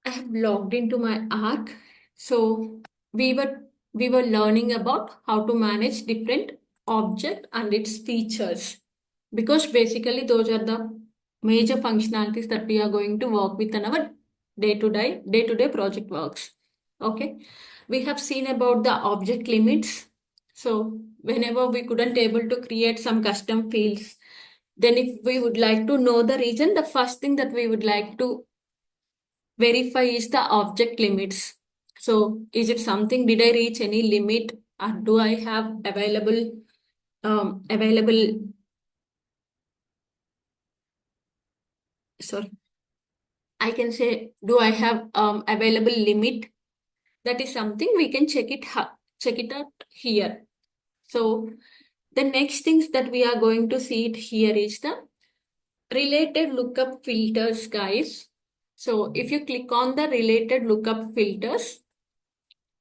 I have logged into my Arc. So we were we were learning about how to manage different object and its features because basically those are the major functionalities that we are going to work with in our day-to-day project works. Okay. We have seen about the object limits. So whenever we couldn't able to create some custom fields, then if we would like to know the reason, the first thing that we would like to verify is the object limits. So is it something, did I reach any limit, or do I have available, sorry, I can say, do I have available limit? That is something we can check it out here. So the next things that we are going to see it here is the related lookup filters, guys. So if you click on the related lookup filters,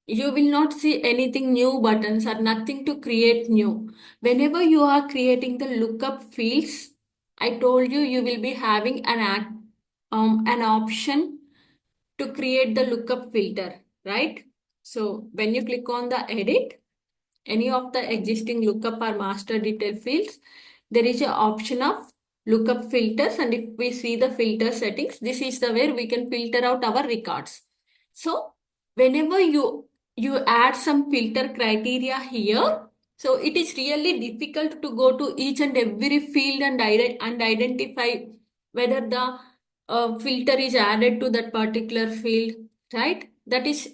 you will not see anything new buttons or nothing to create new. Whenever you are creating the lookup fields, I told you you will be having an option to create the lookup filter, right? So when you click on the edit, any of the existing lookup or master detail fields, there is an option of lookup filters. And if we see the filter settings, this is the where we can filter out our records. So whenever you add some filter criteria here, so it is really difficult to go to each and every field and identify whether the filter is added to that particular field, right? That is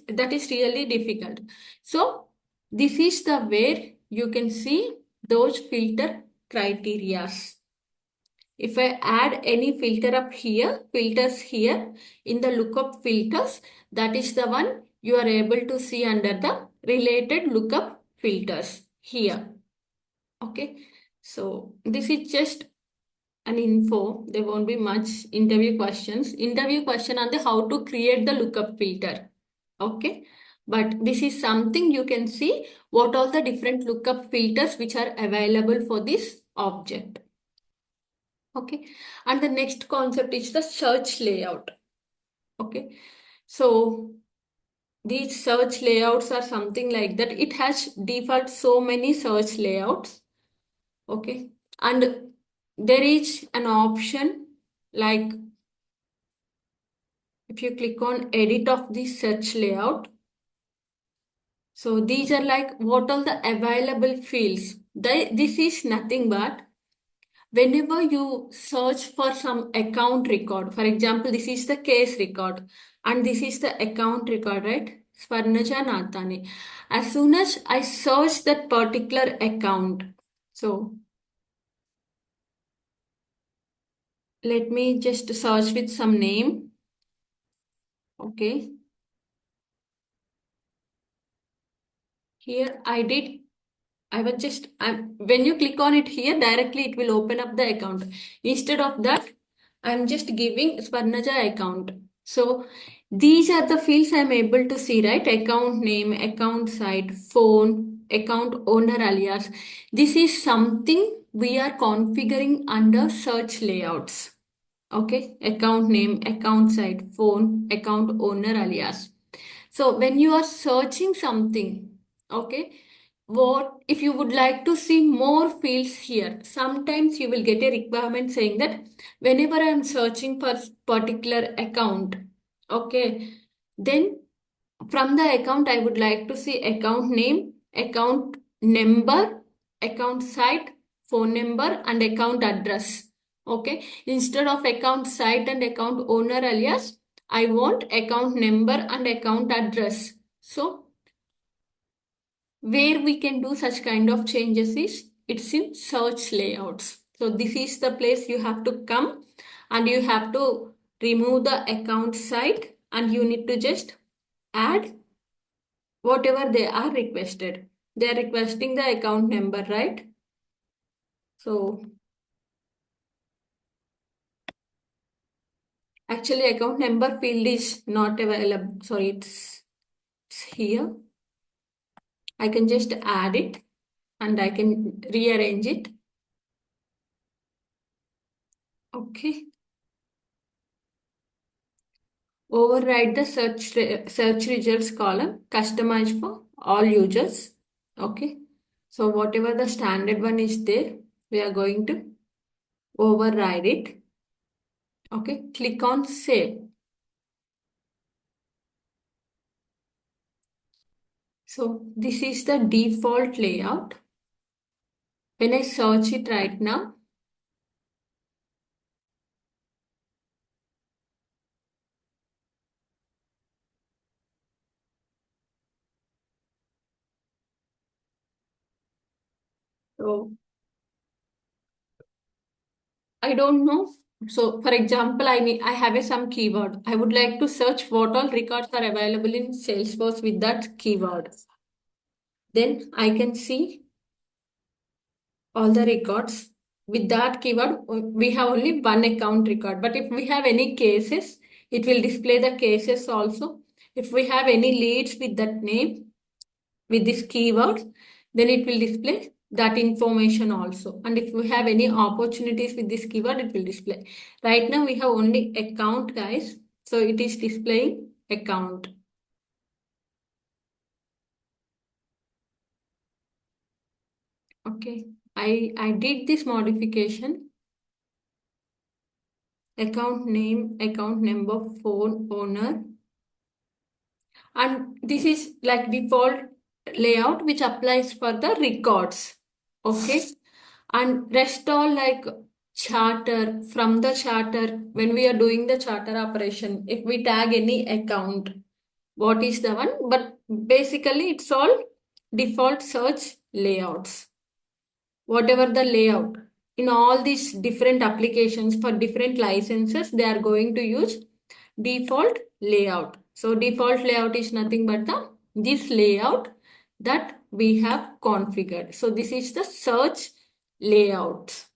really difficult. So this is the where you can see those filter criterias. If I add any filter up here, filters here in the lookup filters, that is the one you are able to see under the related lookup filters here. Okay. So this is just an info. There won't be much interview questions. Interview question on the how to create the lookup filter. Okay. But this is something you can see what all the different lookup filters which are available for this object. Okay. And the next concept is the search layout. Okay. So these search layouts are something like that. It has default so many search layouts. Okay. And there is an option like if you click on edit of the search layout. So these are like what all the available fields. This is nothing but whenever you search for some account record, for example, this is the case record and this is the account record, right? Swarnaja Nathani. As soon as I search that particular account, so let me just search with some name. Okay. Here I was just, when you click on it here, directly it will open up the account. Instead of that, I'm just giving Swarnaja account. So these are the fields I'm able to see, right? Account name, account site, phone, account owner alias. This is something we are configuring under search layouts. Okay, account name, account site, phone, account owner alias. So when you are searching something, okay, what if you would like to see more fields here? Sometimes you will get a requirement saying that whenever I am searching for particular account, okay, then from the account I would like to see account name, account number, account site, phone number, and account address. Okay, instead of account site and account owner alias, I want account number and account address. So where we can do such kind of changes is it's in search layouts. So this is the place you have to come and you have to remove the account site and you need to just add whatever they are requested. They are requesting the account number, right? So actually account number field is not available. Sorry, it's here. I can just add it and I can rearrange it. Okay. Override the search results column, customize for all users. Okay. So whatever the standard one is there, we are going to override it. Okay. Click on save. So this is the default layout. When I search it right now, so I don't know. So for example, I have some keyword. I would like to search what all records are available in Salesforce with that keyword. Then I can see all the records. With that keyword, we have only one account record. But if we have any cases, it will display the cases also. If we have any leads with that name, with this keyword, then it will display that information also. And if we have any opportunities with this keyword, it will display. Right now we have only account, guys. So it is displaying account. Okay. I did this modification. Account name, account number, phone, owner. And this is like default layout which applies for the records. Okay. And rest all like charter, from the charter, when we are doing the charter operation, if we tag any account, what is the one? But basically it's all default search layouts. Whatever the layout in all these different applications for different licenses, they are going to use default layout. So default layout is nothing but the this layout that we have configured. So this is the search layout.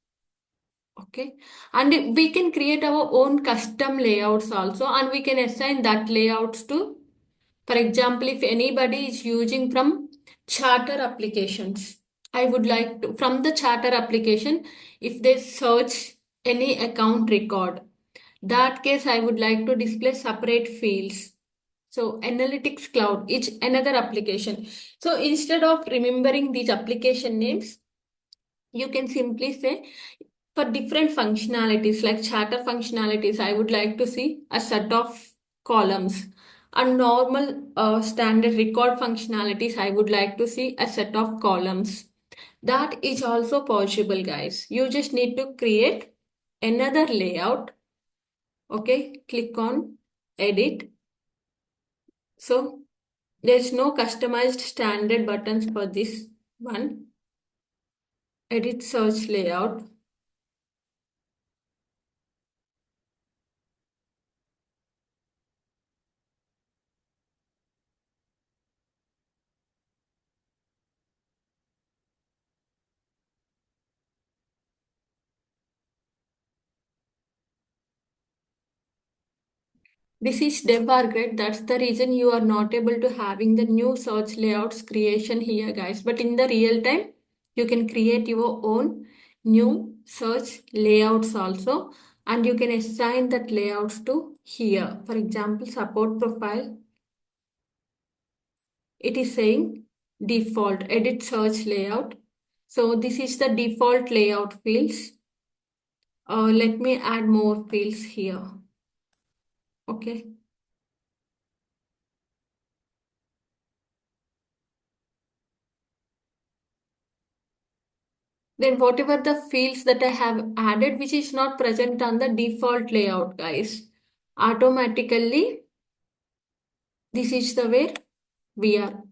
Okay. And we can create our own custom layouts also, and we can assign that layouts to, for example, if anybody is using from charter applications, I would like to, from the charter application, if they search any account record, that case I would like to display separate fields. So Analytics Cloud, it's another application. So instead of remembering these application names, you can simply say for different functionalities like charter functionalities, I would like to see a set of columns. And normal standard record functionalities, I would like to see a set of columns. That is also possible, guys. You just need to create another layout. Okay, click on edit. So there's no customized standard buttons for this one. Edit search layout. This is dev great. That's the reason you are not able to having the new search layouts creation here, guys. But in the real time, you can create your own new search layouts also, and you can assign that layouts to here. For example, support profile. It is saying default edit search layout. So this is the default layout fields. Let me add more fields here. Okay. Then whatever the fields that I have added, which is not present on the default layout, guys, automatically this is the where we are.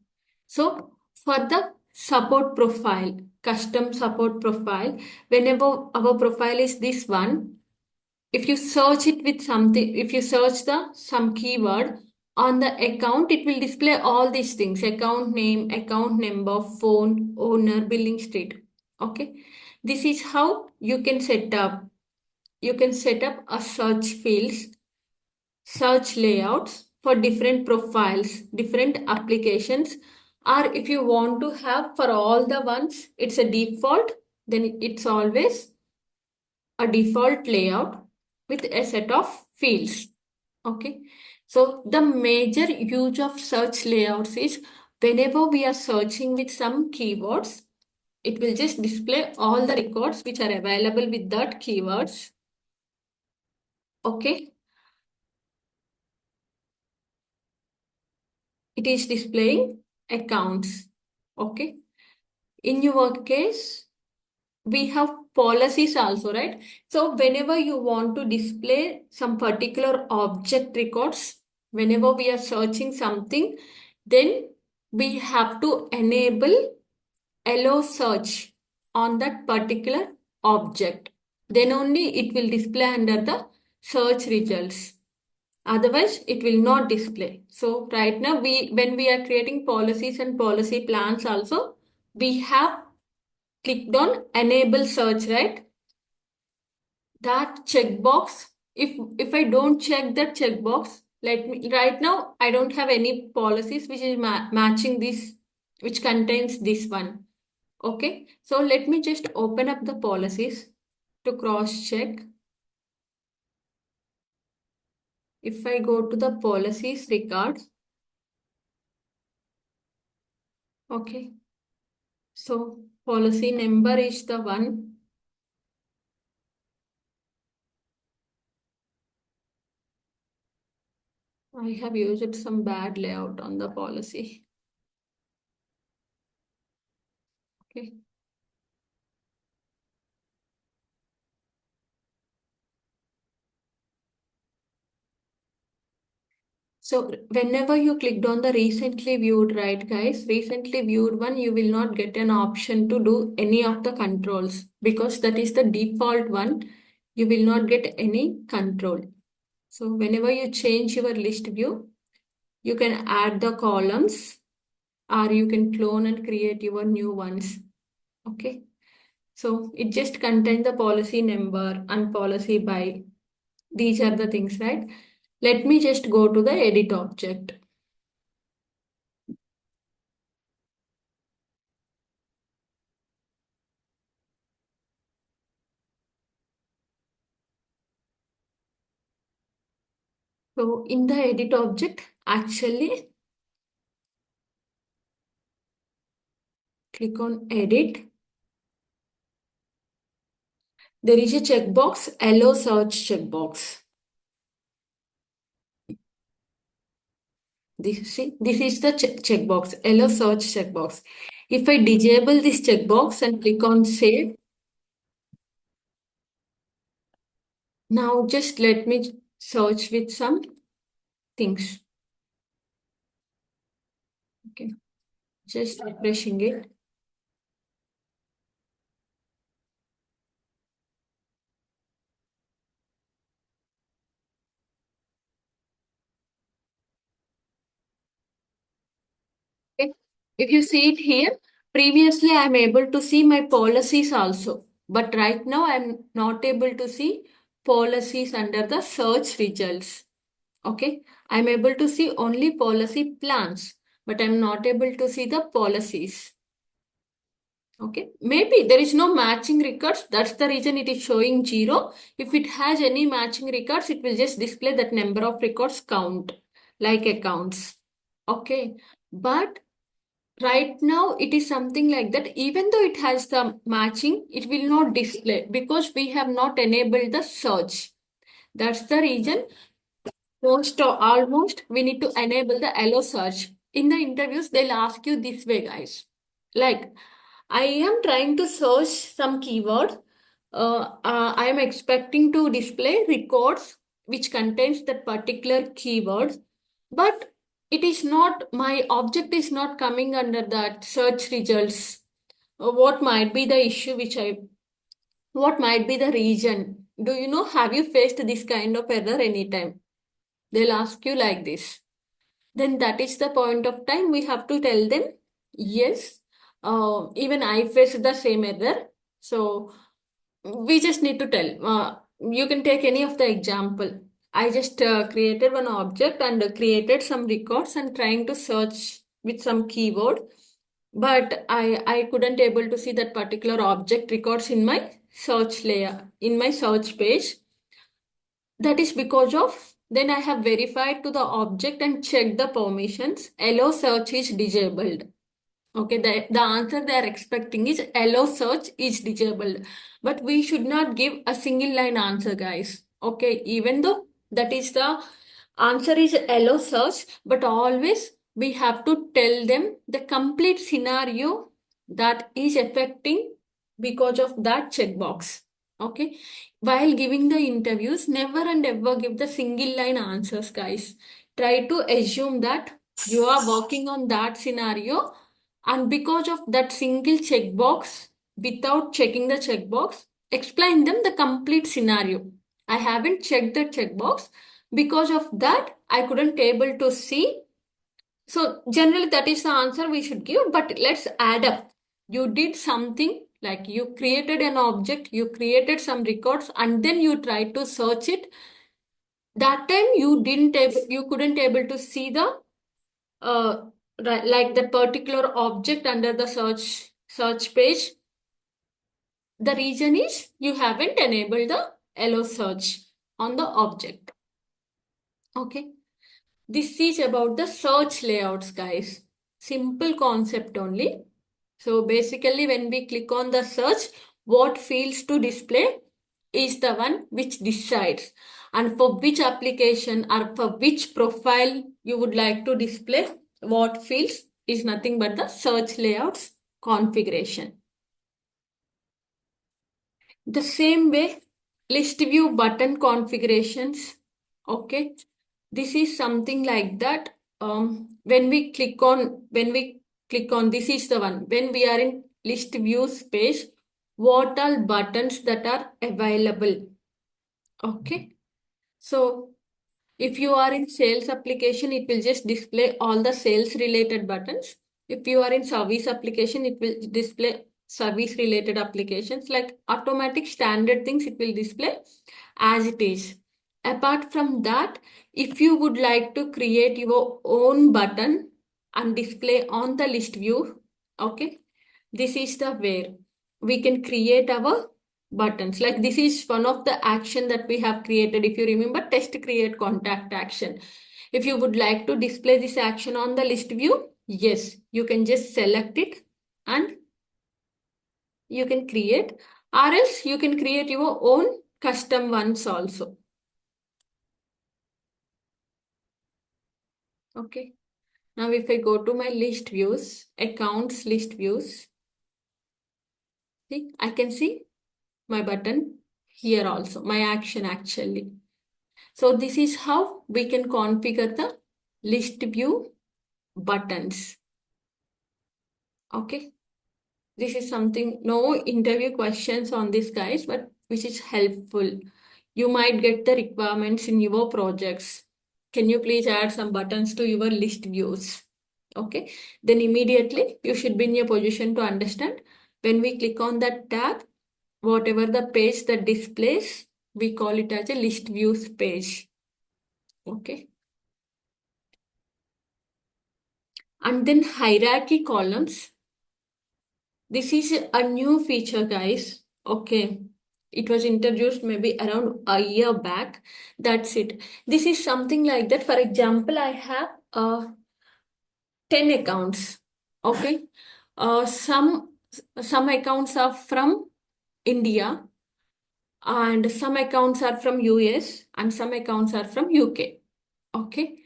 So for the support profile, custom support profile, whenever our profile is this one, if you search it with something, if you search the some keyword on the account, it will display all these things: account name, account number, phone, owner, billing state. Okay, this is how you can set up. You can set up a search fields, search layouts for different profiles, different applications. Or if you want to have for all the ones, it's a default, then it's always a default layout with a set of fields. Okay. So the major use of search layouts is whenever we are searching with some keywords, it will just display all the records which are available with that keywords. Okay. It is displaying accounts. Okay. In your case, we have policies also, right? So whenever you want to display some particular object records, whenever we are searching something, then we have to enable allow search on that particular object. Then only it will display under the search results. Otherwise, it will not display. So right now, when we are creating policies and policy plans also, we have clicked on enable search, right? That checkbox, if I don't check that checkbox, let me right now I don't have any policies which is matching this, which contains this one. Okay, so let me just open up the policies to cross check. If I go to the policies records, okay, so policy number is the one. I have used some bad layout on the policy. Okay. So whenever you clicked on the recently viewed, right, guys, recently viewed one, you will not get an option to do any of the controls because that is the default one. You will not get any control. So whenever you change your list view, you can add the columns or you can clone and create your new ones. Okay. So it just contains the policy number and policy by. These are the things, right? Let me just go to the edit object. So in the edit object, actually click on edit. There is a checkbox, allow search checkbox. This is the checkbox, allow search checkbox. If I disable this checkbox and click on save, now just let me search with some things. Okay, just refreshing it. Okay. If you see it here, previously I'm able to see my policies also, but right now I'm not able to see policies under the search results. Okay, I'm able to see only policy plans, but I'm not able to see the policies. Okay, maybe there is no matching records. That's the reason it is showing 0. If it has any matching records, it will just display that number of records count, like accounts. Okay, but right now it is something like that. Even though it has the matching, it will not display because we have not enabled the search. That's the reason. Most or almost, we need to enable the allow search. In the interviews, they'll ask you this way, guys. Like, I am trying to search some keyword. I am expecting to display records which contains that particular keyword, but it is not, my object is not coming under that search results. What might be the issue what might be the reason? Do you know, have you faced this kind of error anytime? They'll ask you like this. Then that is the point of time we have to tell them, yes, even I faced the same error. So we just need to tell. You can take any of the example. I just created one object and created some records and trying to search with some keyword, but I couldn't able to see that particular object records in my search layer, in my search page. That is because of, then I have verified to the object and checked the permissions. Allow search is disabled. Okay, the answer they are expecting is allow search is disabled. But we should not give a single line answer, guys. Okay, even though that is the answer is allow search, but always we have to tell them the complete scenario that is affecting because of that checkbox. Okay, while giving the interviews, never and ever give the single line answers, guys. Try to assume that you are working on that scenario, and because of that single checkbox, without checking the checkbox, explain them the complete scenario. I haven't checked the checkbox. Because of that, I couldn't able to see. So generally that is the answer we should give, but let's add up. You did something like you created an object, you created some records, and then you tried to search it. That time you couldn't able to see the uh, like the particular object under the search page. The reason is you haven't enabled the allow search on the object. Okay. This is about the search layouts, guys. Simple concept only. So basically, when we click on the search, what fields to display is the one which decides. And for which application or for which profile you would like to display what fields is nothing but the search layouts configuration. The same way, list view button configurations. Okay, this is something like that. When we click on this is the one. When we are in list views page, what all buttons that are available. Okay, so if you are in sales application, it will just display all the sales related buttons. If you are in service application, it will display service related applications like automatic standard things. It will display as it is. Apart from that, if you would like to create your own button and display on the list view, okay, this is the where we can create our buttons. Like this is one of the action that we have created. If you remember, test create contact action. If you would like to display this action on the list view, yes, you can just select it and you can create, or else you can create your own custom ones also. Okay. Now if I go to my list views, accounts list views, see, I can see my button here also, my action actually. So this is how we can configure the list view buttons. Okay. This is something, no interview questions on this, guys, but which is helpful. You might get the requirements in your projects. Can you please add some buttons to your list views? Okay. Then immediately you should be in a position to understand when we click on that tab, whatever the page that displays, we call it as a list views page. Okay. And then hierarchy columns. This is a new feature, guys. Okay. It was introduced maybe around a year back. That's it. This is something like that. For example, I have 10 accounts. Okay. Some accounts are from India and some accounts are from US and some accounts are from UK. Okay.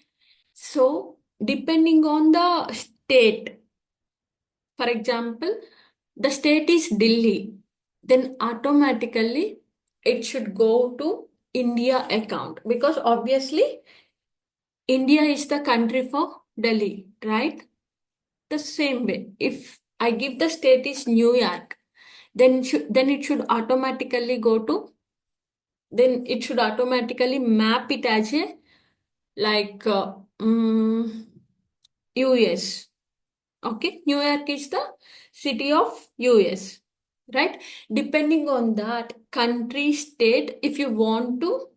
So depending on the state, for example, the state is Delhi, then automatically it should go to India account because obviously India is the country for Delhi, right? The same way, if I give the state is New York, then it should automatically go to, then it should automatically map it as a like US. Okay, New York is the city of US, right? Depending on that country, state, if you want to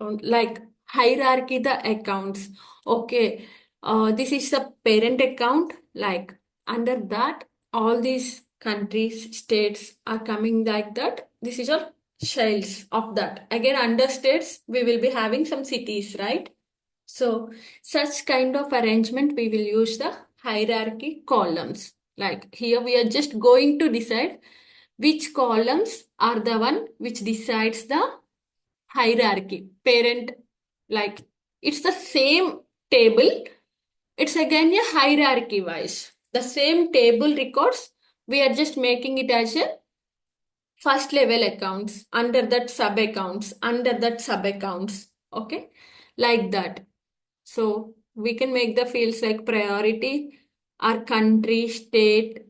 like hierarchy the accounts, okay, this is the parent account, like under that, all these countries, states are coming like that. This is your shells of that. Again, under states, we will be having some cities, right? So such kind of arrangement, we will use the hierarchy columns. Like here, we are just going to decide which columns are the one which decides the hierarchy. Parent, like it's the same table. It's again a hierarchy wise. The same table records, we are just making it as a first level accounts, under that sub accounts, under that sub accounts. Okay, like that. So we can make the fields like priority, our country, state,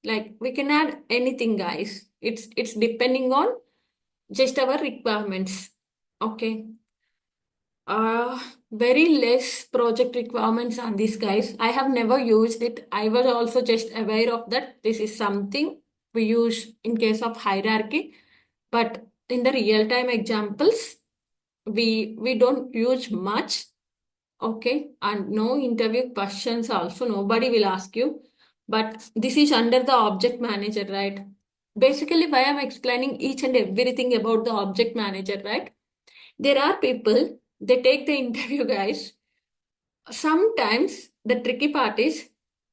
like we can add anything, guys. It's depending on just our requirements. Okay. Uh, Very less project requirements on this, guys. I have never used it. I was also just aware of that. This is something we use in case of hierarchy, but in the real-time examples, we don't use much. Okay, and no interview questions also. Nobody will ask you. But this is under the object manager, right? Basically, why I'm explaining each and everything about the object manager, right? There are people, they take the interview, guys. Sometimes the tricky part is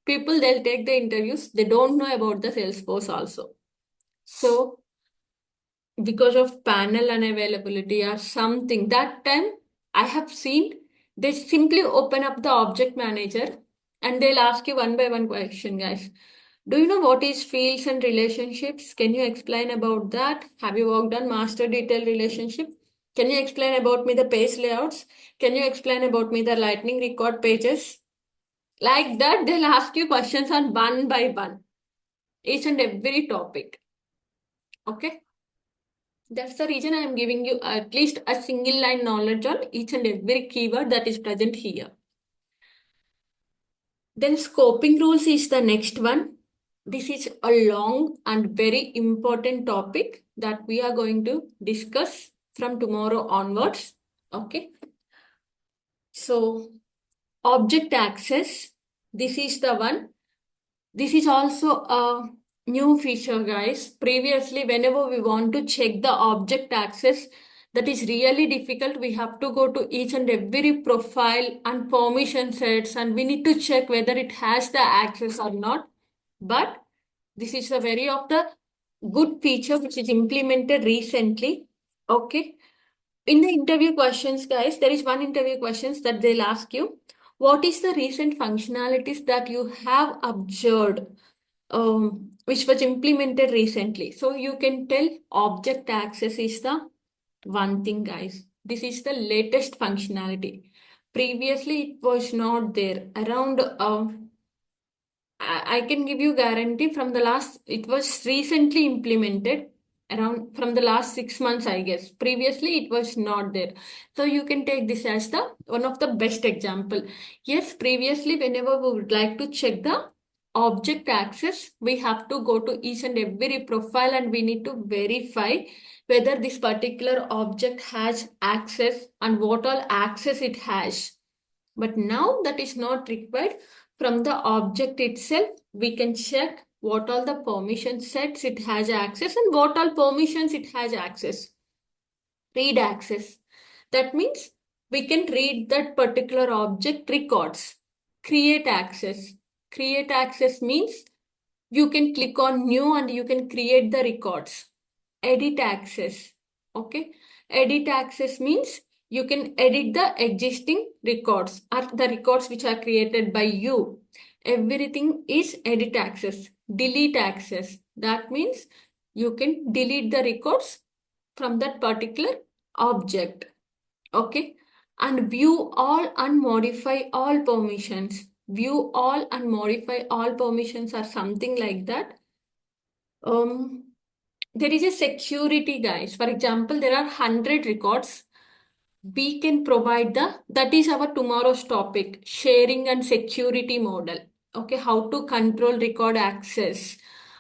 people, they'll take the interviews, they don't know about the Salesforce also. So because of panel unavailability or something, that time I have seen they simply open up the object manager and they'll ask you one by one question, guys. Do you know what is fields and relationships? Can you explain about that? Have you worked on master detail relationship? Can you explain about me the page layouts? Can you explain about me the lightning record pages? Like that, they'll ask you questions on one by one, each and every topic. Okay. That's the reason I am giving you at least a single line knowledge on each and every keyword that is present here. Then scoping rules is the next one. This is a long and very important topic that we are going to discuss from tomorrow onwards. Okay. So object access, this is the one. This is also a new feature, guys. Previously, whenever we want to check the object access, that is really difficult. We have to go to each and every profile and permission sets, and we need to check whether it has the access or not. But this is a very of the good feature which is implemented recently. Okay. In the interview questions, guys, there is one interview questions that they'll ask you. What is the recent functionalities that you have observed, which was implemented recently? So you can tell object access is the one thing, guys. This is the latest functionality. Previously, it was not there. Around I can give you guarantee from the last, it was recently implemented around from the last 6 months, I guess. Previously, it was not there. So you can take this as the one of the best example. Yes, previously, whenever we would like to check the object access, we have to go to each and every profile and we need to verify whether this particular object has access and what all access it has. But now that is not required. From the object itself, we can check what all the permission sets it has access and what all permissions it has access. Read access. That means we can read that particular object records. Create access. Create access means you can click on new and you can create the records. Edit access. Okay. Edit access means you can edit the existing records or the records which are created by you. Everything is edit access. Delete access. That means you can delete the records from that particular object. Okay. And view all and modify all permissions. View all and modify all permissions or something like that. There is a security, guys. For example, there are 100 records. We can provide that is our tomorrow's topic, sharing and security model. Okay, how to control record access,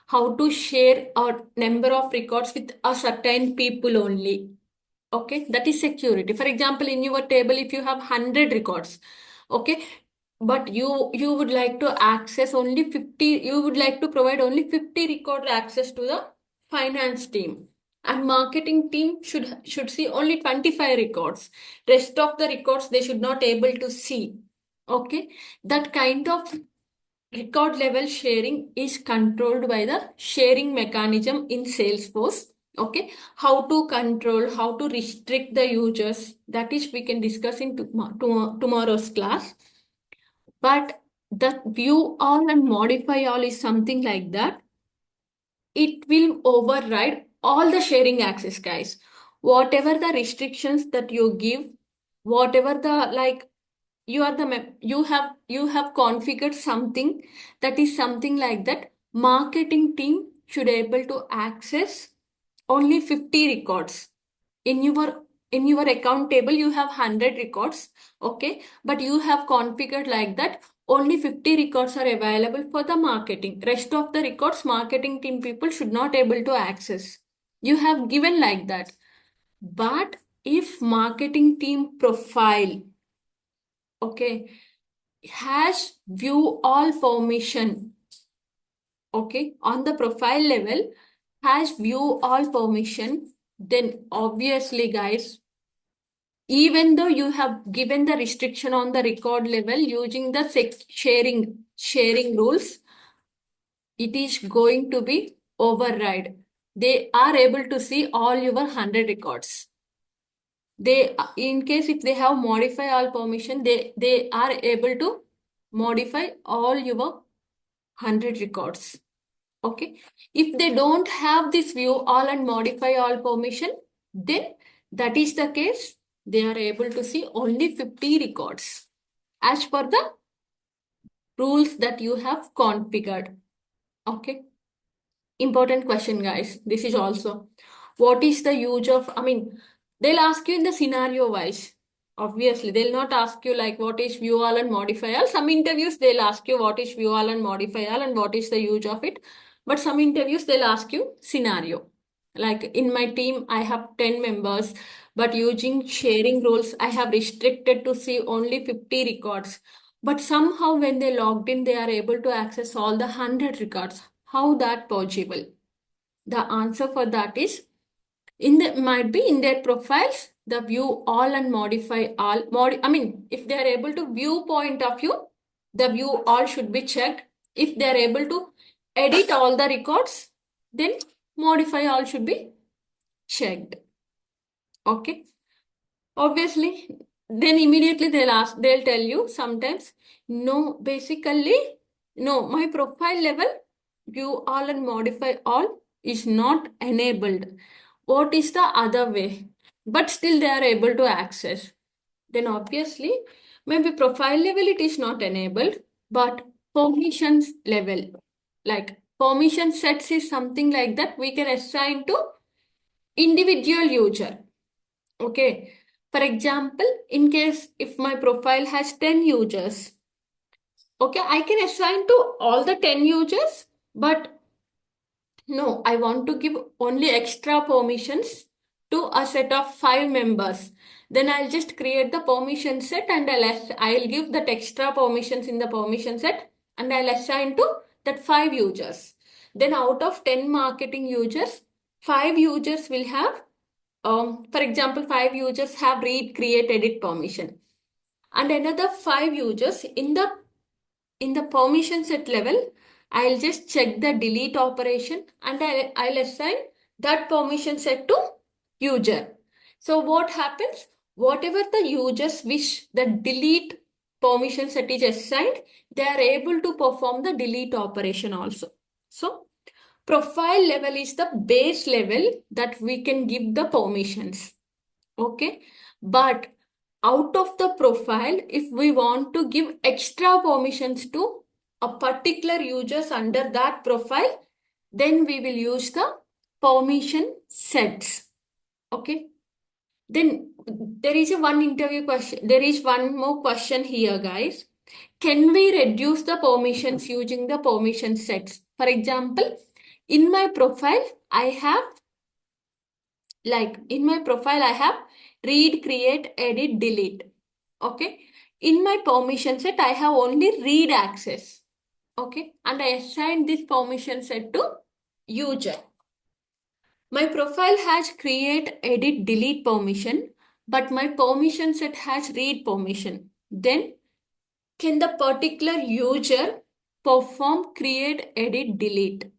how to share a number of records with a certain people only. Okay, that is security. For example, in your table, if you have 100 records, okay, but you would like to access only 50, you would like to provide only 50 record access to the finance team. and marketing team should see only 25 records. Rest of the records they should not able to see. Okay, that kind of record level sharing is controlled by the sharing mechanism in Salesforce. Okay, how to control, how to restrict the users, that is we can discuss in tomorrow's class. But the view all and modify all is something like that. It will override all the sharing access, guys. Whatever the restrictions that you give, whatever the like you are the you have configured something that is something like that, marketing team should able to access only 50 records. In your account table you have 100 records, okay, but you have configured like that only 50 records are available for the marketing. Rest of the records marketing team people should not able to access. You have given like that. But if marketing team profile, okay, has view all permission, okay, on the profile level has view all permission, then obviously guys, even though you have given the restriction on the record level using the sharing rules, it is going to be override. They are able to see all your 100 records. They, in case if they have modify all permission, they are able to modify all your 100 records. Okay. If they don't have this view all and modify all permission, then that is the case. They are able to see only 50 records as per the rules that you have configured. Okay. Important question, guys. This is also what is the use of, they'll ask you in the scenario wise. Obviously, they'll not ask you like what is view all and modify all. Some interviews they'll ask you what is view all and modify all and what is the use of it. But some interviews they'll ask you scenario. Like in my team, I have 10 members, but using sharing rules, I have restricted to see only 50 records. But somehow when they logged in, they are able to access all the 100 records. How that possible? The answer for that is in the might be in their profiles, the view all and modify all. If they are able to view point of view, the view all should be checked. If they are able to edit all the records, then modify all should be checked. Okay. Obviously, then immediately they'll tell you sometimes, no, basically, no, my profile level, view all and modify all is not enabled. What is the other way? But still they are able to access. Then obviously, maybe profile level it is not enabled, but permissions level, like permission sets is something like that we can assign to individual user. Okay. For example, in case if my profile has 10 users, okay, I can assign to all the 10 users, but no, I want to give only extra permissions to a set of 5 members. Then I'll just create the permission set and I'll give that extra permissions in the permission set and I'll assign to that 5 users. Then out of 10 marketing users, 5 users will have, for example, 5 users have read, create, edit permission. And another 5 users in the permission set level, I'll just check the delete operation and I'll assign that permission set to user. So what happens? Whatever the users wish the delete permission set is assigned, they are able to perform the delete operation also. So profile level is the base level that we can give the permissions. Okay. But out of the profile, if we want to give extra permissions to a particular users under that profile, then we will use the permission sets. Okay. Then there is a one interview question. There is one more question here, guys. Can we reduce the permissions using the permission sets? For example, in my profile, I have read, create, edit, delete. Okay. In my permission set, I have only read access. Okay. And I assign this permission set to user. My profile has create, edit, delete permission, but my permission set has read permission. Then can the particular user perform create, edit, delete?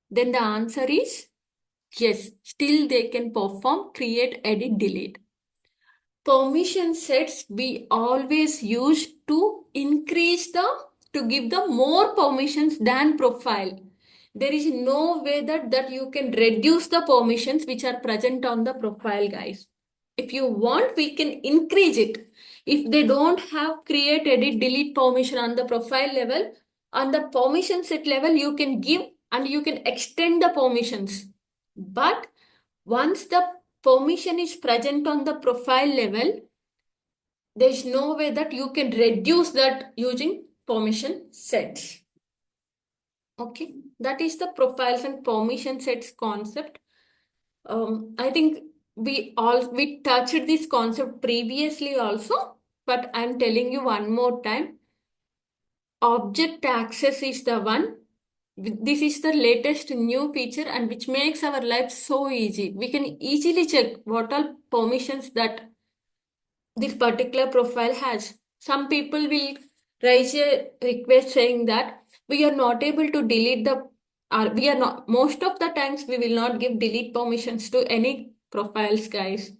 Then the answer is yes, still they can perform create, edit, delete. Permission sets we always use to increase to give the more permissions than profile. There is no way that you can reduce the permissions which are present on the profile, guys. If you want, we can increase it. If they don't have create, edit, delete permission on the profile level, on the permission set level, you can give and you can extend the permissions. But once the permission is present on the profile level, there's no way that you can reduce that using permission sets. Okay, that is the profiles and permission sets concept. I think we touched this concept previously also, but I'm telling you one more time. Object access is the one. This is the latest new feature and which makes our life so easy. We can easily check what all permissions that this particular profile has. Some people will raise a request saying that we are not able to delete we are not, most of the times we will not give delete permissions to any profiles, guys.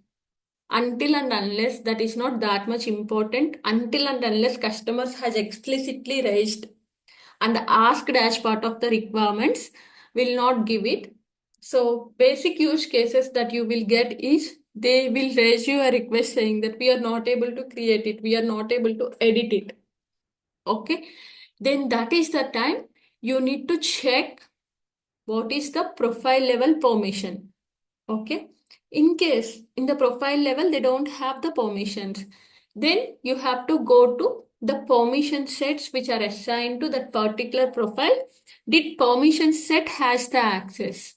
Until and unless that is not that much important, until and unless customers has explicitly raised and asked as part of the requirements, will not give it. So basic use cases that you will get is they will raise you a request saying that we are not able to create it, we are not able to edit it. Okay, then that is the time you need to check what is the profile level permission. Okay, in case in the profile level they don't have the permissions, then you have to go to the permission sets which are assigned to that particular profile. Did permission set has the access?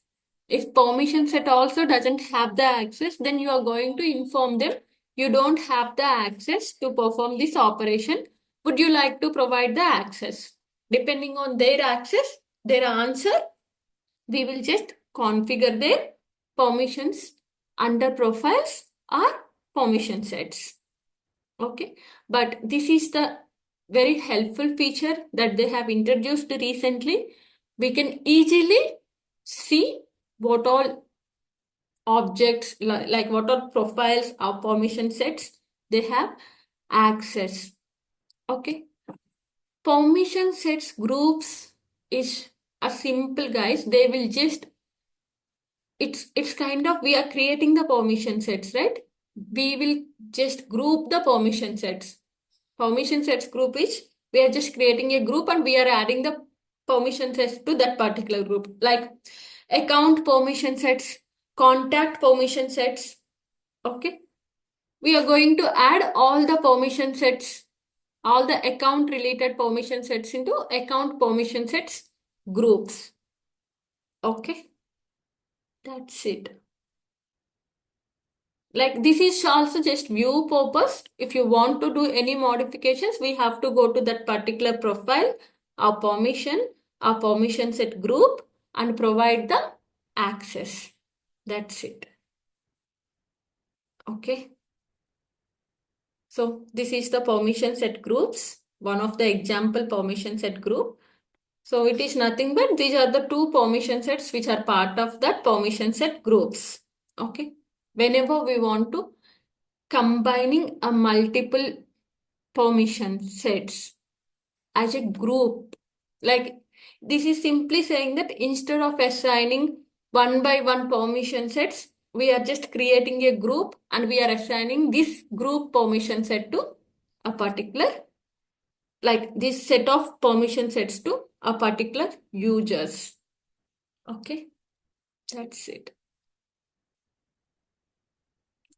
If permission set also doesn't have the access, then you are going to inform them you don't have the access to perform this operation. Would you like to provide the access? Depending on their access, their answer, we will just configure their permissions under profiles or permission sets. Okay, but this is the very helpful feature that they have introduced recently. We can easily see what all objects, like what all profiles or permission sets they have access. Okay, permission sets groups is a simple, guys. They will just it's kind of we are creating the permission sets, right? We will just group the permission sets. Permission sets group is we are just creating a group and we are adding the permission sets to that particular group, like account permission sets, contact permission sets. Okay, we are going to add all the permission sets, all the account related permission sets into account permission sets groups. Okay, that's it. Like this is also just view purpose. If you want to do any modifications, we have to go to that particular profile, our permission set group, and provide the access. That's it. Okay. So this is the permission set groups, one of the example permission set group. So it is nothing but these are the two permission sets which are part of that permission set groups. Okay. Whenever we want to combining a multiple permission sets as a group. Like this is simply saying that instead of assigning one by one permission sets, we are just creating a group and we are assigning this group permission set to a particular, like this set of permission sets to a particular users. Okay, that's it.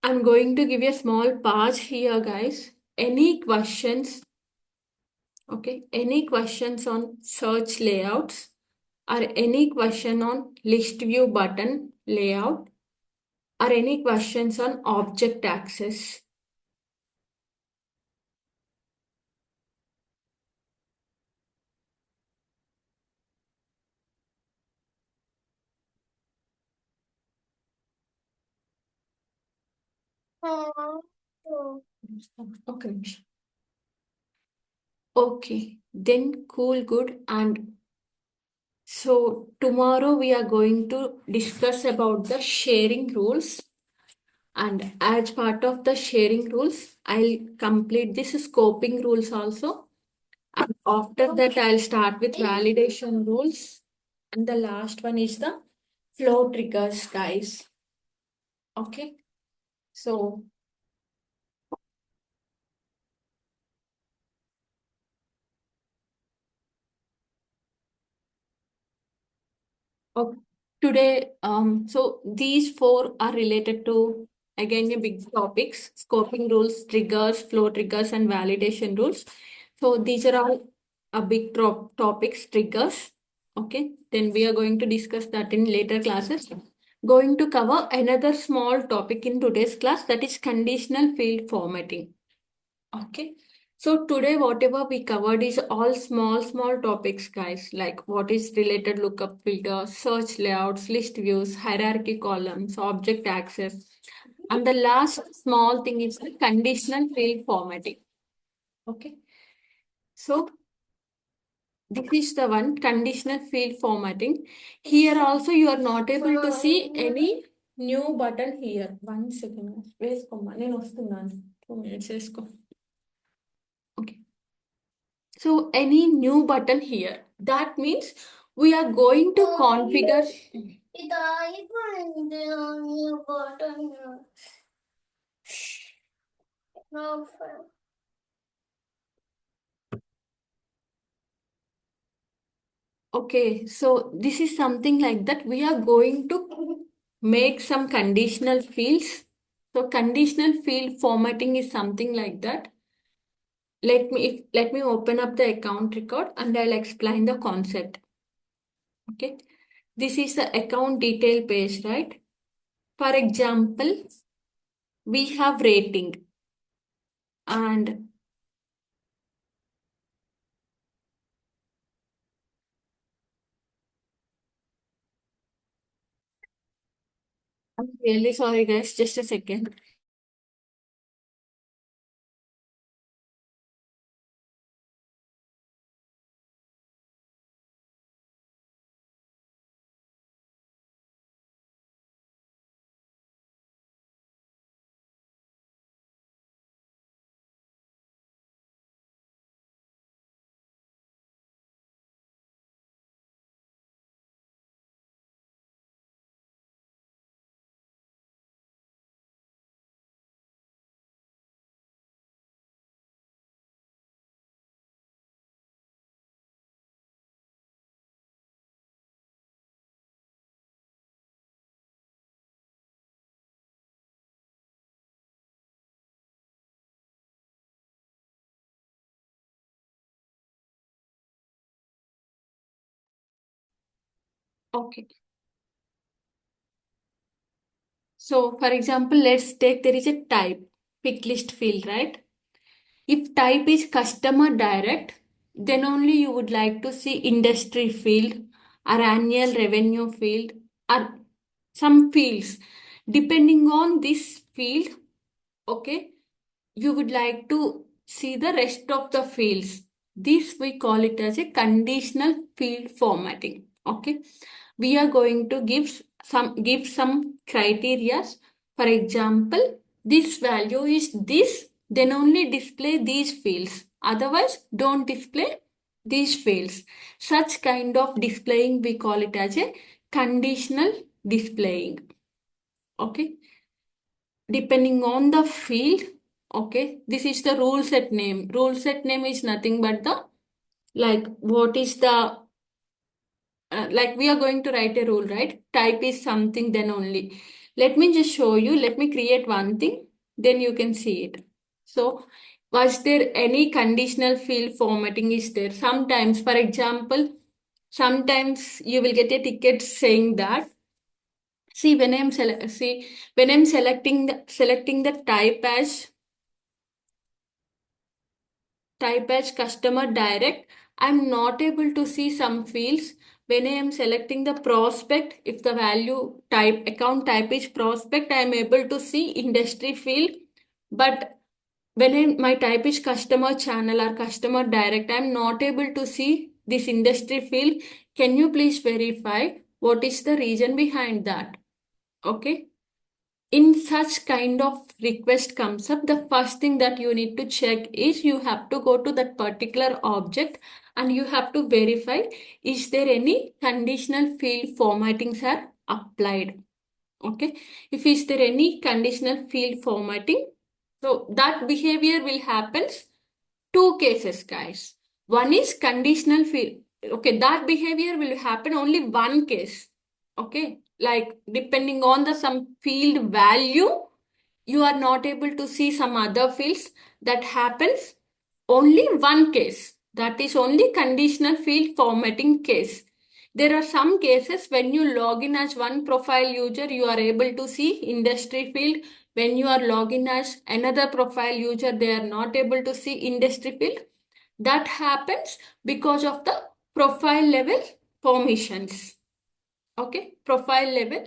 I'm going to give you a small pause here, guys. Any questions? Okay, any questions on search layouts or any question on list view button layout or any questions on object access? Okay. Okay, then cool, good. And so tomorrow we are going to discuss about the sharing rules. And as part of the sharing rules, I'll complete this scoping rules also. And after that, I'll start with validation rules. And the last one is the flow triggers, guys. Okay. So okay. Today, so these four are related to again a big topics: scoping rules, triggers, flow triggers, and validation rules. So these are all a big topics, triggers. Okay, then we are going to discuss that in later classes. Going to cover another small topic in today's class, that is conditional field formatting. Okay. So today, whatever we covered is all small topics, guys, like what is related lookup filter, search layouts, list views, hierarchy columns, object access. And the last small thing is the conditional field formatting. Okay. So this is the one, conditional field formatting. Here also you are not able to see any new button here. 1 second. వేసుకోమ్మా నేను వస్తున్నాను 2 minutes వేసుకో. Okay. So any new button here. That means we are going to configure. New button. No. Okay, so this is something like that. We are going to make some conditional fields. So conditional field formatting is something like that. Let me open up the account record and I'll explain the concept. Okay. This is the account detail page, right? For example, we have rating and I'm really sorry guys, just a second. Okay. So for example, let's take there is a type, pick list field, right? If type is customer direct, then only you would like to see industry field or annual revenue field or some fields. Depending on this field, okay, you would like to see the rest of the fields. This we call it as a conditional field formatting. Okay. We are going to give some criteria. For example, this value is this, then only display these fields. Otherwise, don't display these fields. Such kind of displaying we call it as a conditional displaying. Okay. Depending on the field, okay, this is the rule set name. Rule set name is nothing but the like what is the like we are going to write a rule, right? Type is something, then only. Let me just show you. Let me create one thing, then you can see it. So, was there any conditional field formatting is there? Sometimes, for example, sometimes you will get a ticket saying that. See, when I'm selecting the type as customer direct, I'm not able to see some fields. when I am selecting the prospect, if the value type, account type is prospect, I am able to see industry field. But when my type is customer channel or customer direct, I am not able to see this industry field. Can you please verify what is the reason behind that? Okay. In such kind of request comes up, the first thing that you need to check is you have to go to that particular object and you have to verify is there any conditional field formattings are applied. Okay. If is there any conditional field formatting, so that behavior will happen two cases, guys. One is conditional field. Okay, that behavior will happen only one case. Okay, like depending on the some field value, you are not able to see some other fields. That happens only one case. That is only conditional field formatting case. There are some cases when you log in as one profile user, you are able to see industry field. When you are logging as another profile user, they are not able to see industry field. That happens because of the profile level permissions. Okay, profile level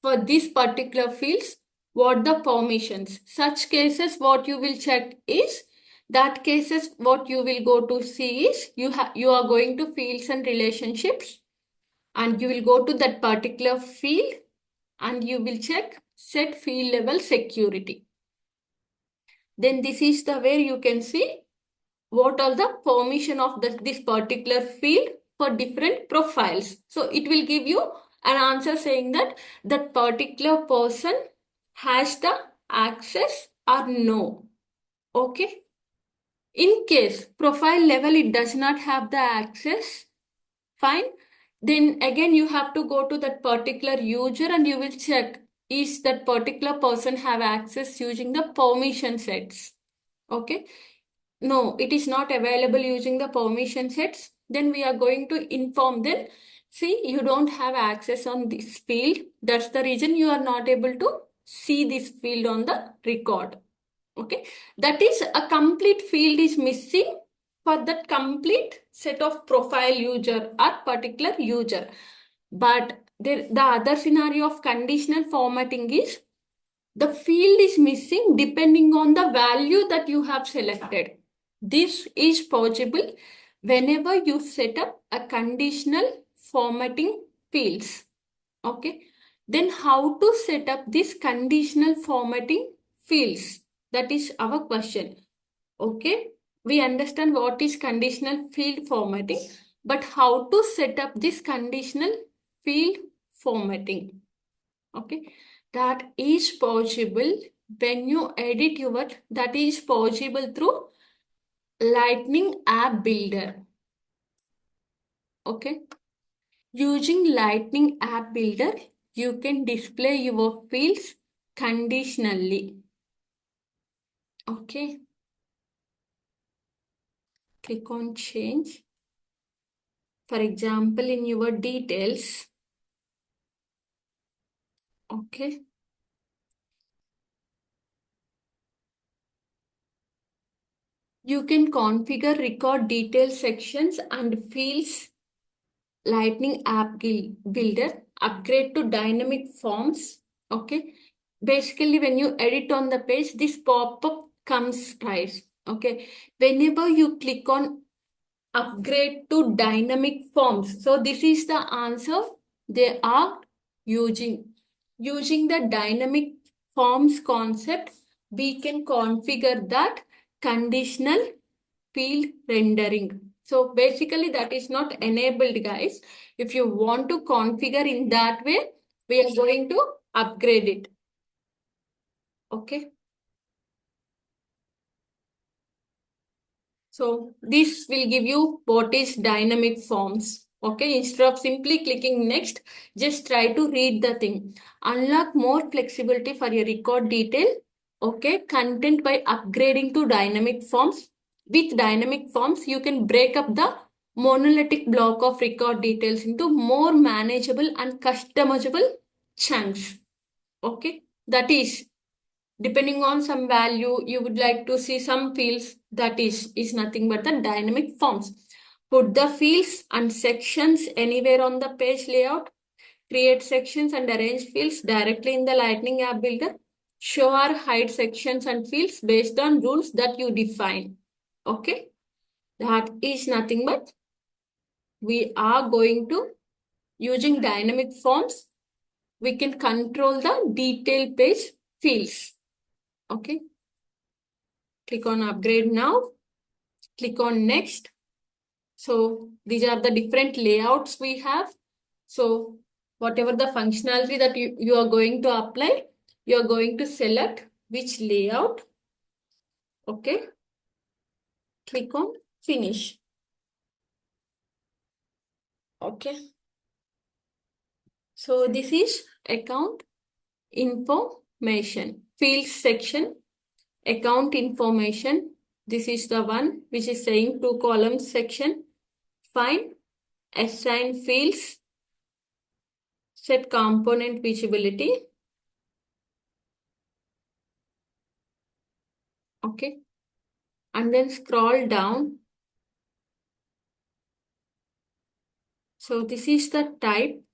for these particular fields, what the permissions. Such cases, what you will check is that cases, what you will go to see is you are going to fields and relationships, and you will go to that particular field and you will check set field level security. Then this is the where you can see what are the permission of this particular field for different profiles. So it will give you an answer saying that that particular person has the access or no. Okay. In case profile level it does not have the access, fine. Then again you have to go to that particular user and you will check is that particular person have access using the permission sets. Okay. No, it is not available using the permission sets. Then we are going to inform them. See, you don't have access on this field. That's the reason you are not able to see this field on the record. Okay. That is a complete field is missing for that complete set of profile user or particular user. But the other scenario of conditional formatting is the field is missing depending on the value that you have selected. This is possible whenever you set up a conditional formatting fields. Okay. Then how to set up this conditional formatting fields? That is our question. Okay. We understand what is conditional field formatting, but how to set up this conditional field formatting? Okay, that is possible when you edit your, that is possible through Lightning App Builder. Okay, using Lightning App Builder, you can display your fields conditionally. Okay, click on change. For example, in your details, okay, you can configure record detail sections and fields. Lightning App Builder, upgrade to dynamic forms. Okay. Basically, when you edit on the page, this pop-up comes twice. Okay. Whenever you click on upgrade to dynamic forms, so this is the answer they are using. Using the dynamic forms concept, we can configure that conditional field rendering. So basically that is not enabled, guys. If you want to configure in that way, we are going to upgrade it. Okay. So this will give you what is dynamic forms. Okay, instead of simply clicking next, just try to read the thing. Unlock more flexibility for your record detail. Okay, content by upgrading to dynamic forms. With dynamic forms, you can break up the monolithic block of record details into more manageable and customizable chunks. Okay, that is depending on some value, you would like to see some fields, that is nothing but the dynamic forms. Put the fields and sections anywhere on the page layout. Create sections and arrange fields directly in the Lightning App Builder. Show or hide sections and fields based on rules that you define. Okay, that is nothing but we are going to using dynamic forms. We can control the detail page fields. Okay, click on upgrade now. Click on next. So these are the different layouts we have. So whatever the functionality that you are going to apply, you are going to select which layout. Okay. Click on finish. Okay. So this is account information fields section, account information. This is the one which is saying 2 columns section. Fine. Assign fields. Set component visibility. Okay. And then scroll down. So this is the type.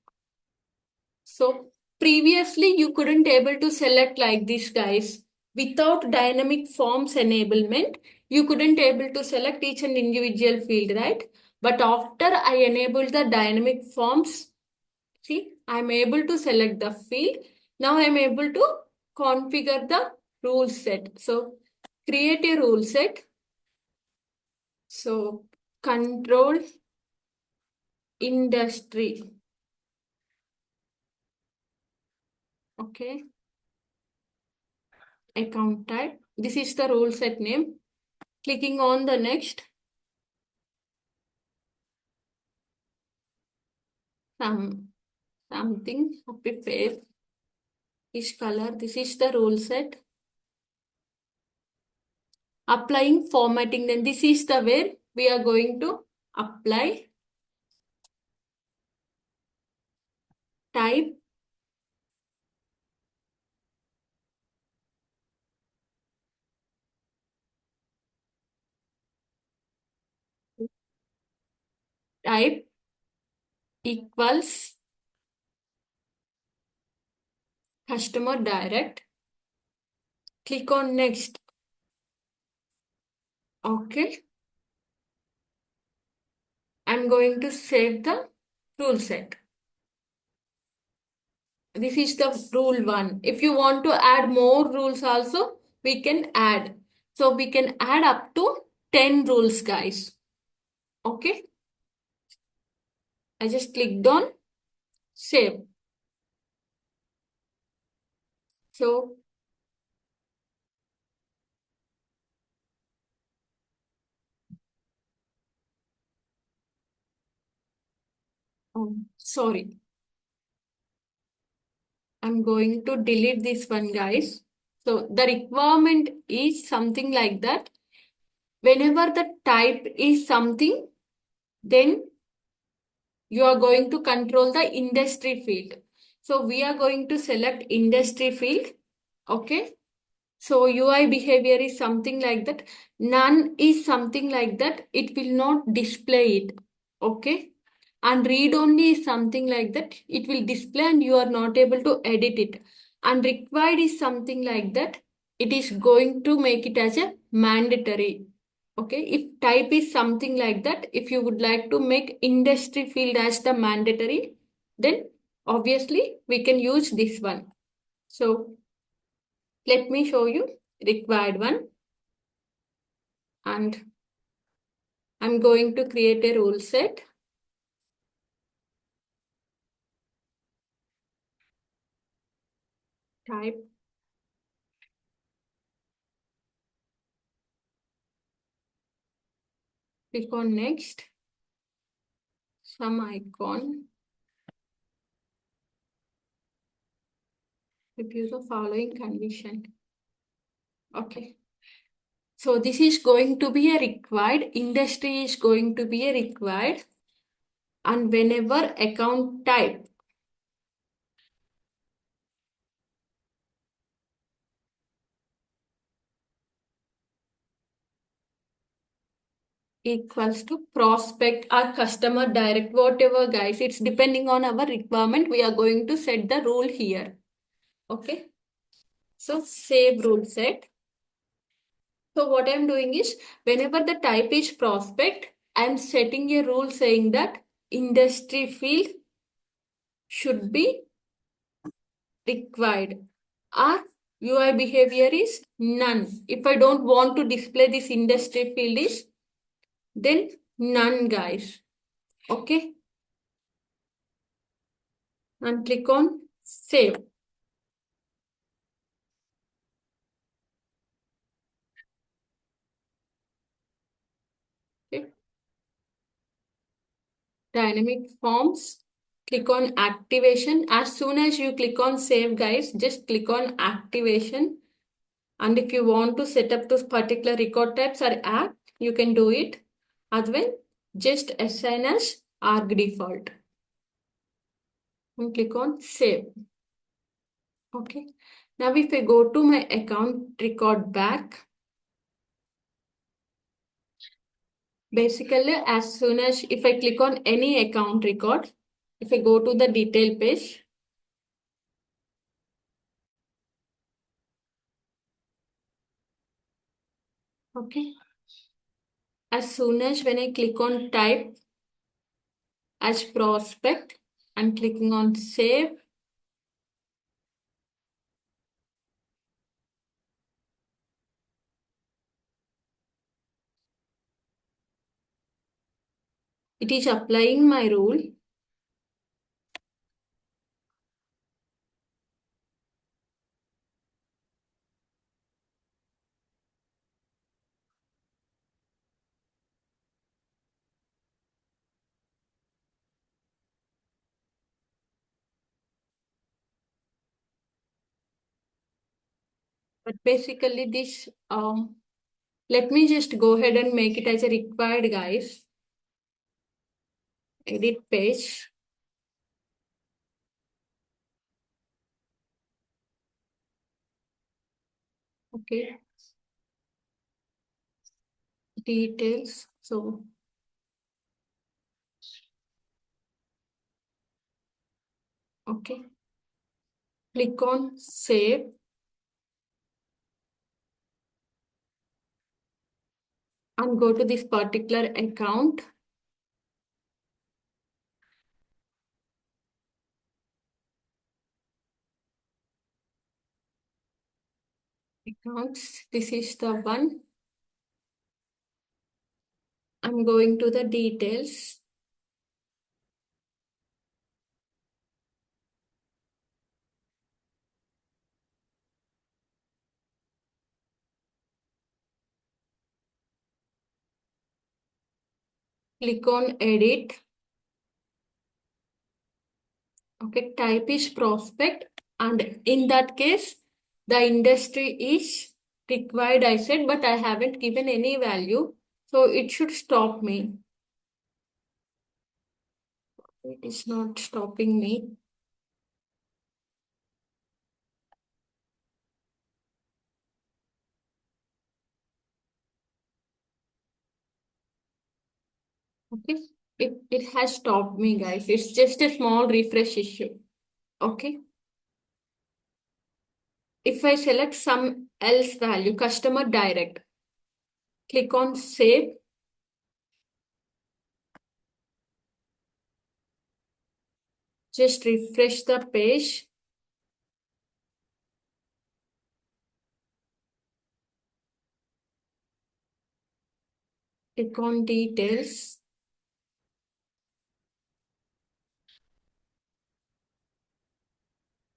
So previously you couldn't able to select like this, guys. Without dynamic forms enablement, you couldn't able to select each and individual field, right? But after I enable the dynamic forms, see, I'm able to select the field. Now I'm able to configure the rule set. So create a rule set. So control industry. Okay. Account type. This is the rule set name. Clicking on the next. Something prepare is color. This is the rule set. Applying formatting. Then this is the where we are going to apply. Type. Type equals customer direct. Click on next. Okay. I'm going to save the rule set. This is the rule 1. If you want to add more rules also, we can add. So we can add up to 10 rules, guys. Okay. I just clicked on save. So sorry. I'm going to delete this one, guys. So the requirement is something like that. Whenever the type is something, then you are going to control the industry field. So we are going to select industry field. Okay. So UI behavior is something like that. None is something like that. It will not display it. Okay. And read only is something like that. It will display and you are not able to edit it. And required is something like that. It is going to make it as a mandatory. Okay. If type is something like that, if you would like to make industry field as the mandatory, then obviously we can use this one. So let me show you required one. And I'm going to create a rule set. Type. Click on next. Some icon. Review the following condition. Okay. So this is going to be a required. Industry is going to be a required. And whenever account type. equals to prospect or customer direct, whatever guys, it's depending on our requirement. We are going to set the rule here. Okay. So save rule set. So what I'm doing is whenever the type is prospect, I'm setting a rule saying that industry field should be required or UI behavior is none. If I don't want to display this industry field is then none guys. Okay. And click on save. Okay. Dynamic forms. Click on activation. As soon as you click on save guys, just click on activation. And if you want to set up those particular record types or app, you can do it. Otherwise, just assign as arg default. And click on save. Okay. Now if I go to my account record back, basically as soon as if I click on any account record, if I go to the detail page, okay. As soon as when I click on type as prospect and clicking on save, it is applying my rule. But basically this, let me just go ahead and make it as a required guys. Edit page. Okay. Details. So, okay. Click on save and go to this particular account. Accounts. This is the one. I'm going to the details. Click on edit. Okay, type is prospect. And in that case, the industry is required, I said, but I haven't given any value. So it should stop me. It is not stopping me. Okay. It has stopped me, guys. It's just a small refresh issue. Okay. If I select some else value, customer direct, click on save. Just refresh the page. Click on details.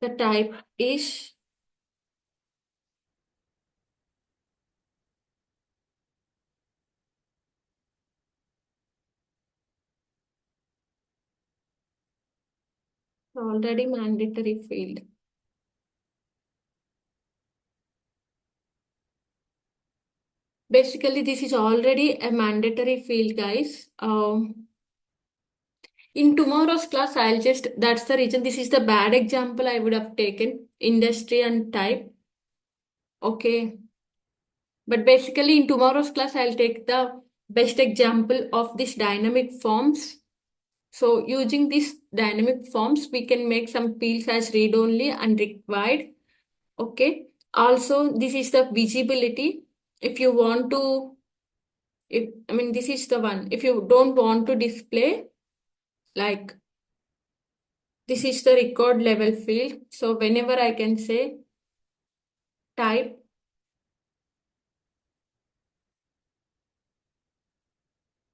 The type is already mandatory field. Basically, this is already a mandatory field, guys. In tomorrow's class, that's the reason this is the bad example I would have taken, industry and type. Okay. But basically in tomorrow's class, I'll take the best example of this dynamic forms. So using these dynamic forms, we can make some fields as read only and required. Okay. Also, this is the visibility. If you want to, this is the one. If you don't want to display, like this is the record level field. So whenever I can say type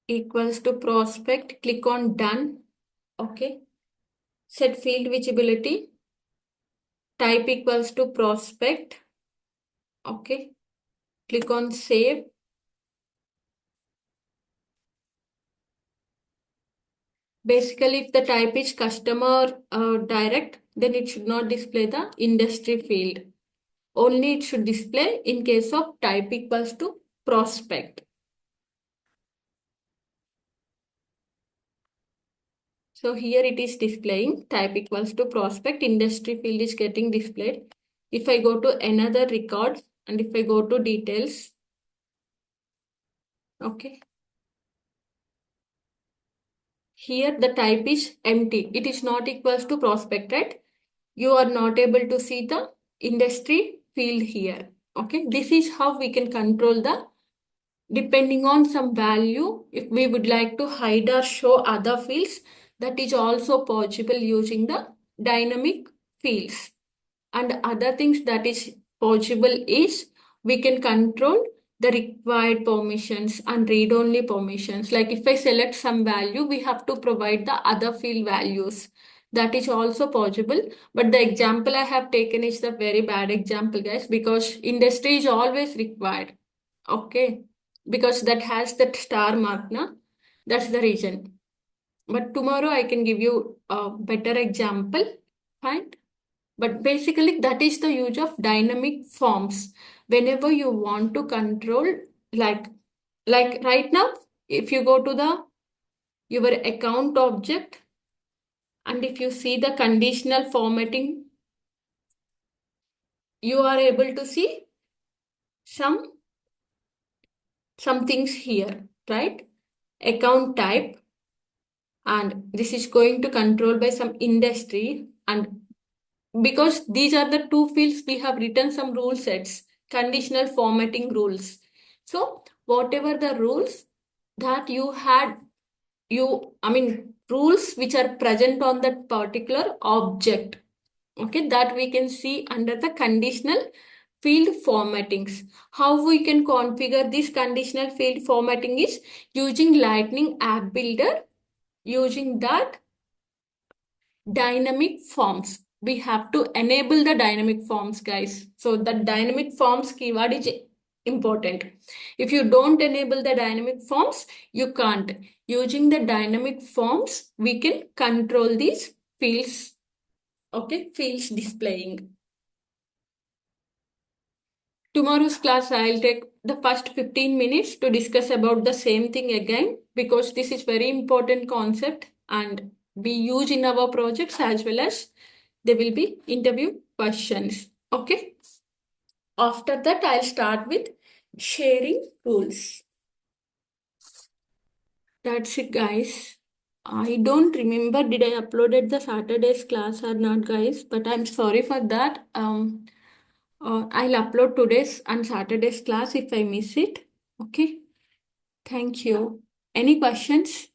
equals to prospect, click on done. Okay. Set field visibility, type equals to prospect. Okay. Click on save. Basically, if the type is customer direct, then it should not display the industry field. Only it should display in case of type equals to prospect. So here it is displaying type equals to prospect, industry field is getting displayed. If I go to another record and if I go to details, okay. Here the type is empty. It is not equals to prospect, right? You are not able to see the industry field here. Okay. This is how we can control the, depending on some value, if we would like to hide or show other fields, that is also possible using the dynamic fields. And other things that is possible is we can control the required permissions and read-only permissions. Like if I select some value, we have to provide the other field values. That is also possible. But the example I have taken is the very bad example, guys, because industry is always required. Okay. Because that has that star mark, na? That's the reason. But tomorrow I can give you a better example. Fine. But basically, that is the use of dynamic forms. Whenever you want to control, like, like right now, if you go to the your account object, and if you see the conditional formatting, you are able to see some some things here, right? Account type, and this is going to control by some industry, and because these are the two fields, we have written some rule sets, conditional formatting rules. So whatever the rules that you had, rules which are present on that particular object, okay, that we can see under the conditional field formattings. How we can configure this conditional field formatting is using Lightning App Builder, using that dynamic forms. We have to enable the dynamic forms, guys. So the dynamic forms keyword is important. If you don't enable the dynamic forms, you can't. Using the dynamic forms, we can control these fields. Okay, fields displaying. Tomorrow's class, I'll take the first 15 minutes to discuss about the same thing again, because this is very important concept and we use in our projects, as well as there will be interview questions. Okay. After that, I'll start with sharing rules. That's it, guys. I don't remember did I uploaded the Saturday's class or not, guys, but I'm sorry for that. I'll upload today's and Saturday's class if I miss it. Okay. Thank you. Any questions?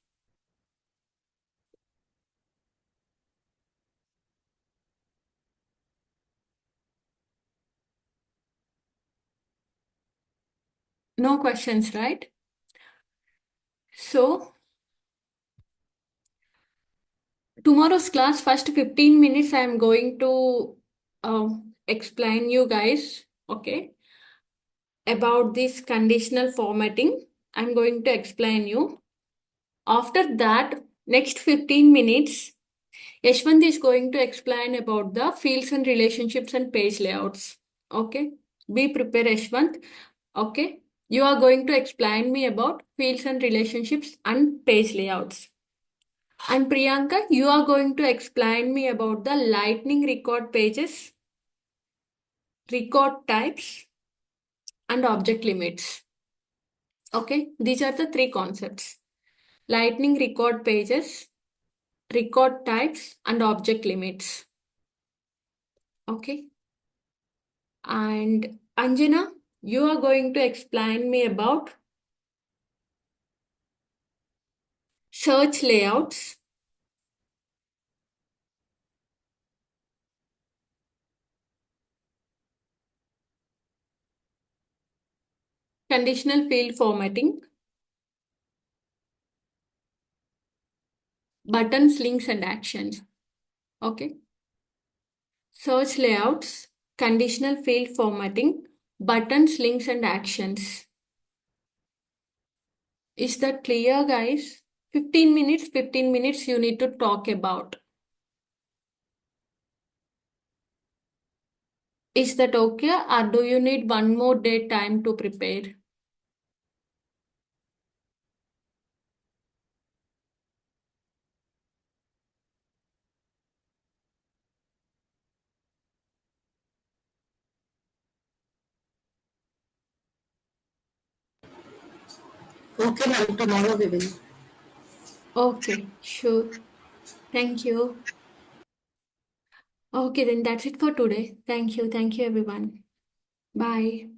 No questions, right? So tomorrow's class, first 15 minutes, I'm going to explain you guys, okay, about this conditional formatting. I'm going to explain you. After that, next 15 minutes, Yashwant is going to explain about the fields and relationships and page layouts. Okay. Be prepared, Yashwant. Okay. You are going to explain me about fields and relationships and page layouts. And Priyanka, you are going to explain me about the lightning record pages, record types, and object limits. Okay, these are the three concepts: Lightning record pages, record types, and object limits. Okay, and Anjana, you are going to explain me about search layouts, conditional field formatting, buttons, links, and actions. Okay, search layouts, conditional field formatting, buttons, links, and actions. Is that clear, guys? 15 minutes you need to talk about. Is that okay, or do you need one more day time to prepare? Okay, ma'am. Tomorrow we will. Okay, sure. Thank you. Okay, then that's it for today. Thank you. Thank you, everyone. Bye.